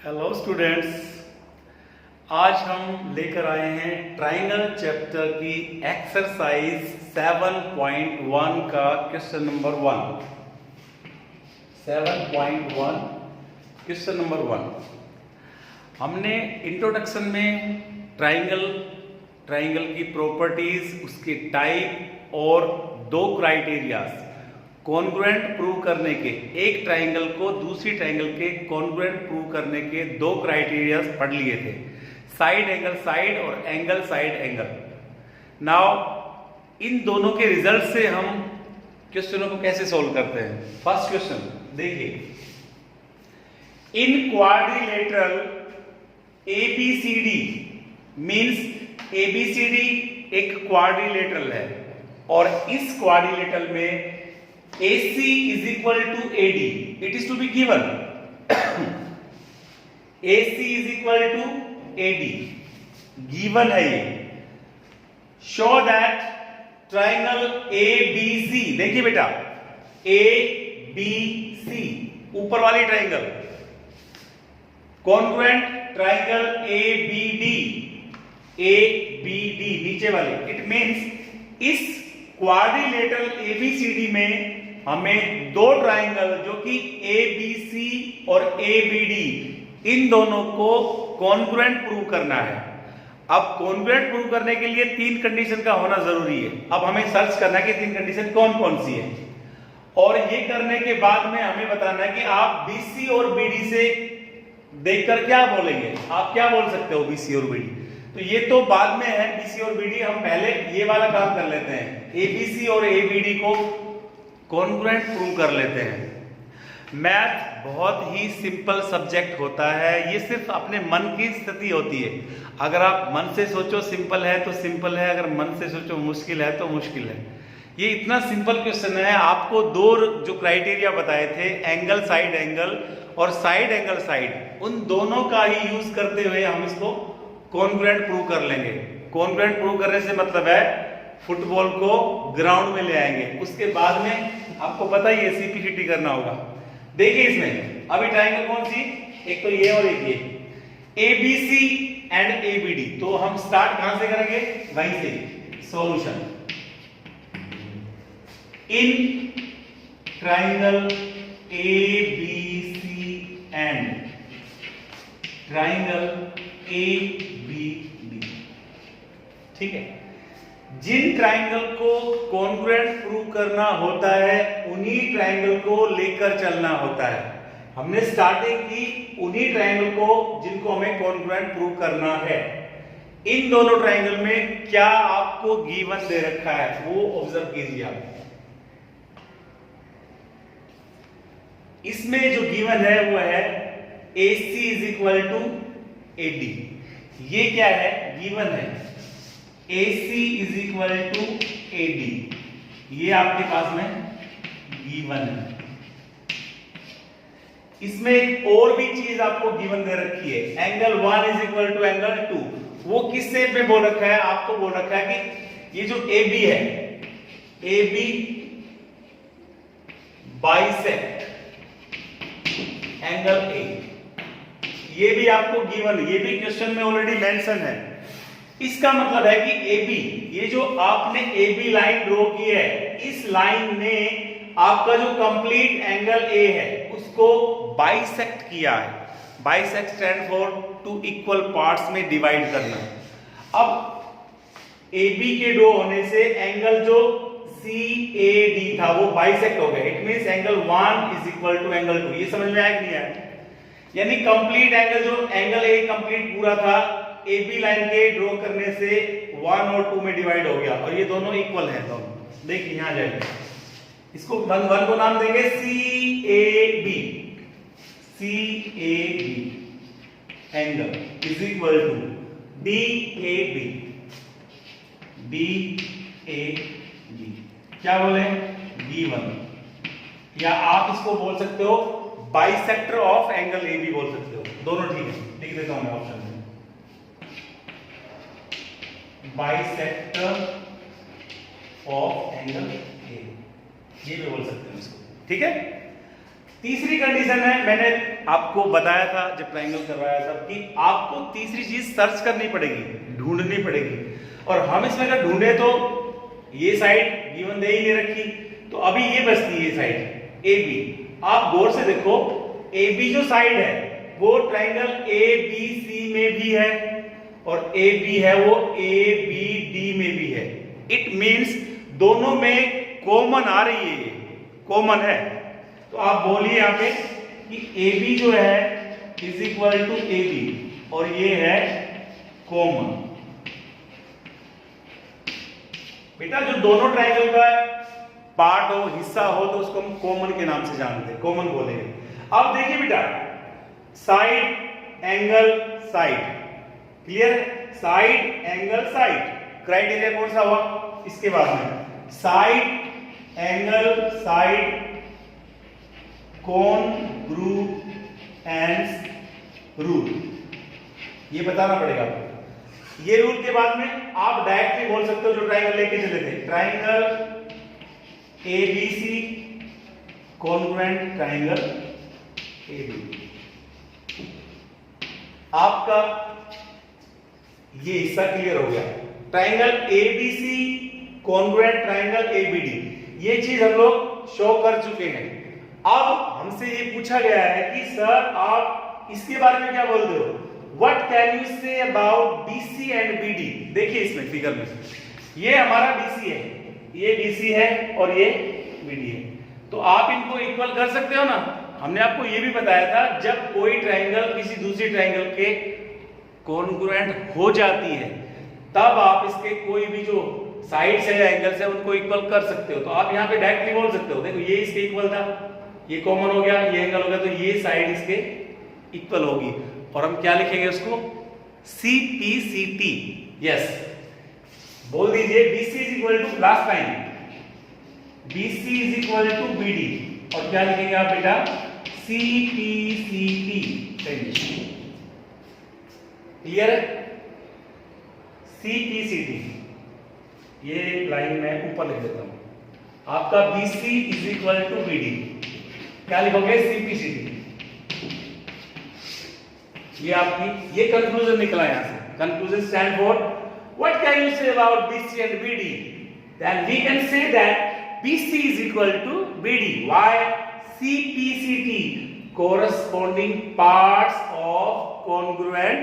Hello students, आज हम लेकर आए हैं ट्राइंगल चैप्टर की एक्सरसाइज 7.1 का क्वेश्चन नंबर 1। 7.1 question number 1। हमने इंट्रोडक्शन में ट्राइंगल की प्रॉपर्टीज, उसके टाइप और दो क्राइटेरियाज कॉन्ग्रुएंट प्रूव करने के, एक ट्राइंगल को दूसरी ट्राइंगल के कॉन्ग्रुएंट प्रूव करने के दो क्राइटेरियाज पढ़ लिए थे, साइड एंगल साइड और angle side angle. Now in दोनों के रिजल्ट से हम क्वेश्चनों को कैसे सोल्व करते हैं। फर्स्ट क्वेश्चन देखिए, इन क्वाड्रिलेटरल ABCD मीन्स ABCD एक क्वाड्रिलेटरल है और इस क्वाड्रिलेटरल में AC is equal to AD. It is to be given. AC is equal to AD. Given है ये. Show that triangle ABC. देखिए बेटा, ABC ऊपर वाली triangle, congruent triangle ABD. ABD नीचे वाली. It means इस क्वाड्रिलेटरल ABCD में हमें दो ट्राइंगल जो कि ABC और ABD इन दोनों को कॉन्ग्रुएंट प्रूव करना है। अब कॉन्ग्रुएंट प्रूव करने के लिए तीन कंडीशन का होना जरूरी है। अब हमें सर्च करना है कि तीन कंडीशन कौन कौन सी है, और ये करने के बाद में हमें बताना है कि आप BC और BD से देखकर क्या बोलेंगे। आप क्या बोल सकते हो BC और BD, तो ये तो बाद में है। BC और BD हम पहले ये वाला काम कर लेते हैं, ABC और ABD को कॉन्ग्रुएंट प्रूव कर लेते हैं। मैथ बहुत ही सिंपल सब्जेक्ट होता है, ये सिर्फ अपने मन की स्थिति होती है। अगर आप मन से सोचो सिंपल है तो सिंपल है, अगर मन से सोचो मुश्किल है तो मुश्किल है। ये इतना सिंपल क्वेश्चन है। आपको दो जो क्राइटेरिया बताए थे, एंगल साइड एंगल और साइड एंगल साइड, उन दोनों का ही यूज करते हुए हम इसको कॉन्ग्रुएंट प्रूव कर लेंगे। कॉन्ग्रुएंट प्रूव करने से मतलब है फुटबॉल को ग्राउंड में ले आएंगे, उसके बाद में आपको पता ही है CPCT करना होगा। देखिए इसमें अभी ट्राइंगल कौन सी, एक तो ये और एक ये, ABC एंड ABD। तो हम स्टार्ट कहां से करेंगे, वहीं से। Solution, in triangle ABC and triangle ABD, ठीक है। जिन ट्राइंगल को कॉन्ग्रुएंट प्रूव करना होता है उन्हीं ट्राइंगल को लेकर चलना होता है। हमने स्टार्टिंग की उन्हीं ट्राइंगल को जिनको हमें कॉन्ग्रुएंट प्रूव करना है। इन दोनों ट्राइंगल में क्या आपको गिवन दे रखा है वो ऑब्जर्व कीजिए आप। इसमें जो गिवन है वो है AC is equal to AD। ये क्या है, गिवन है। AC is equal to AD, ये आपके पास में गिवन है। इसमें एक और भी चीज आपको गिवन दे रखी है, angle 1 is equal to angle 2। वो किस शेप में बोल रखा है, आपको बोल रखा है कि ये जो AB है, AB बाइसेक्ट एंगल A। ये भी आपको गिवन, ये भी क्वेश्चन में ऑलरेडी मेंशन है। इसका मतलब है कि AB, ये जो आपने AB लाइन ड्रॉ की है, इस लाइन ने आपका जो कंप्लीट एंगल A है उसको बाइसेक्ट किया है। Bisect stand for two equal parts में डिवाइड करना। अब AB के ड्रॉ होने से एंगल जो CAD था वो बाइसेक्ट हो गया। It means angle 1 is equal to angle 2। ये समझ में आया कि नहीं आया? यानी कंप्लीट एंगल, जो एंगल A कंप्लीट पूरा था, AB लाइन के ड्रॉ करने से 1 और 2 में डिवाइड हो गया और ये दोनों इक्वल हैं दोनों। देखिए यहां जाइए, इसको 1 को नाम देंगे CAB। CAB angle is equal to DAB। DAB क्या बोले, गिवन, या आप इसको बोल सकते हो बाइसेक्टर ऑफ एंगल AB बोल सकते हो, दोनों ठीक है। लिख देता हूं मैं ऑप्शन में, बाइसेक्टर ऑफ एंगल A, ये भी बोल सकते हैं इसको, ठीक है। तीसरी कंडीशन है, मैंने आपको बताया था जब ट्रायंगल करवाया था कि आपको तीसरी चीज सर्च करनी पड़ेगी, ढूंढनी पड़ेगी। और हम इसमें अगर ढूंढे तो ये साइड गिवन दे ही नहीं रखी, तो अभी ये बचती है ये साइड ए बी। आप गौर से देखो, ए बी जो साइड है वो ट्रायंगल ए बी सी में भी है और ए बी है वो ए बी डी में भी है। इट मींस दोनों में कॉमन आ रही है, कॉमन है। तो आप बोलिए यहां पे कि ए बी जो है is equal to A B और ये है कॉमन। बेटा जो दोनों ट्रायंगल का पार्ट हो, हिस्सा हो, तो उसको हम कॉमन के नाम से जानते हैं, कॉमन बोलेंगे। अब देखिए बेटा, साइड एंगल साइड, क्लियर है? साइड एंगल साइड, क्राइटेरिया कौन सा हुआ इसके बाद में? Side angle side congruence rule, ये बताना पड़ेगा आपको। ये रूल के बाद में आप डायरेक्टली बोल सकते हो जो ट्रायंगल लेके चले थे, triangle ABC congruent triangle AB. आपका ये हिस्सा क्लियर हो गया, triangle ABC congruent triangle ABD, ये चीज हम लोग शो कर चुके हैं। अब हमसे ये पूछा गया है कि सर आप इसके बारे में क्या बोलते हो, what can you say about BC and BD. देखिए इसमें फिगर में ये हमारा बीसी है, ये बीसी है और ये बीडी है, तो आप इनको इक्वल कर सकते हो ना। हमने आपको ये भी बताया था जब कोई ट्रायंगल किसी दूसरी ट्रायंगल के कॉन्ग्रुएंट हो जाती है तब आप इसके कोई भी जो साइड्स है या एंगल्स है उनको इक्वल कर सकते हो। तो आप यहाँ पे डायरेक्टली बोल सकते हो, देखो ये इसके इक्वल था, ये कॉमन हो गया, ये एंगल हो गया, तो ये साइड इसके इक्वल होगी। और हम क्या लिखेंगे उसको, C P C T. Yes, बोल दीजिए BC is equal to, last time BC is equal to BD, और क्या लिखेंगे आप बेटा, C P C T. Clear है? सी पी सी टी, ये लाइन में ऊपर लिख देता हूं, आपका BC is equal to BD, क्या लिखोगे, सी पी सी टी। ये आपकी ये कंक्लूजन निकला यहां से। Conclusion stand for what can you say about BC and BD, then we can say that BC is equal to BD. Why? CPCT, corresponding parts of congruent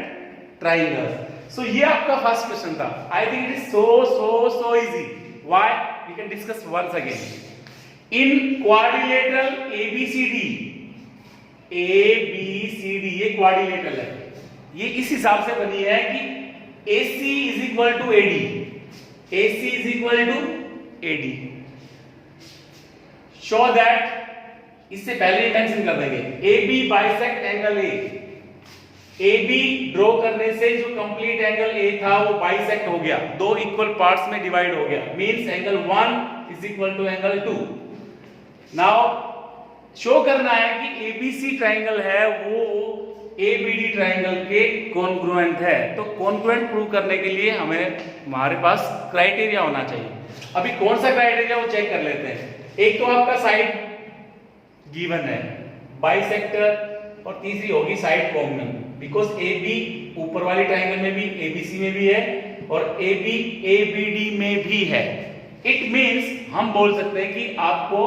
triangles. So ये आपका first question था। I think it is so easy. Why? We can discuss once again. In quadrilateral ABCD, ये quadrilateral है, ये इस हिसाब से बनी है कि AC is equal to AD, AC is equal to AD. Show that, इससे पहले ही मेंशन कर देंगे, A B bisect angle A. A B draw करने से जो कंप्लीट एंगल ए था वो बाइसेक्ट हो गया, दो इक्वल पार्ट्स में डिवाइड हो गया, means angle 1 is equal to angle 2। Now show करना है कि एबीसी ट्रायंगल है वो एबीडी ट्रायंगल के कॉन्ग्रुएंट है। तो कॉन्ग्रुएंट प्रूव करने के लिए हमारे पास क्राइटेरिया होना चाहिए। अभी कौन सा क्राइटेरिया वो चेक कर लेते हैं। एक तो आपका साइड गिवन है, बाइसेक्टर, और तीसरी होगी side common, because A B ऊपर वाली ट्रायंगल में भी, एबीसी में भी है और ए बी एबीडी में भी है। इट मींस हम बोल सकते हैं कि आपको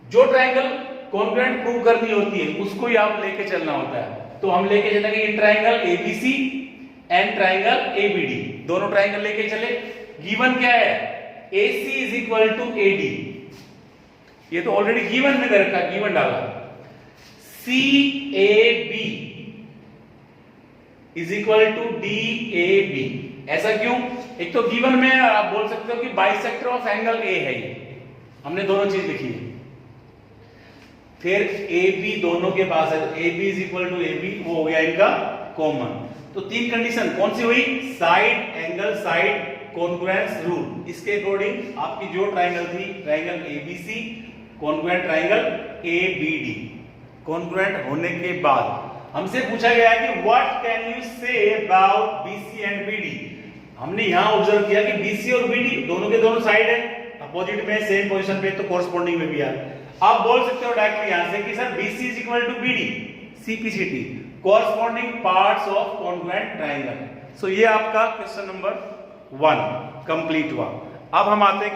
जो ट्रायंगल कॉन्ग्रुएंट प्रूव करनी होती है उसको ही आप लेके चलना होता है। तो हम लेके चलेंगे in triangle ABC and triangle ABD, दोनों ट्रायंगल लेके चले। गिवन क्या है, AC is equal to AD, ये तो ऑलरेडी गिवन में दे रखा, गिवन डाला। CAB is equal to DAB, ऐसा क्यों? एक तो गिवन में आप बोल सकते हो कि बाइसेक्टर ऑफ एंगल A है, ये हमने दोनों चीज लिखी है। फिर AB दोनों के पास है, तो AB is equal to AB, वो हो गया इनका कॉमन। तो तीन कंडीशन कौन सी हुई, side angle side congruence rule. इसके अकॉर्डिंग आपकी जो ट्रायंगल थी, triangle ABC congruent triangle ABD, congruent होने के बाद हमसे पूछा गया है कि what can you say about BC and BD. हमने यहां ऑब्जर्व किया कि बीसी और बीडी दोनों के दोनों साइड है, अपोजिट में सेम पोजीशन पे, तो कॉरस्पॉन्डिंग में भी है। आप बोल सकते हो डायरेक्टली यहां से कि sir BC is equal to BD, CPCT corresponding parts of congruent triangle. So ये आपका क्वेश्चन नंबर 1 कंप्लीट हुआ। अब हम आते हैं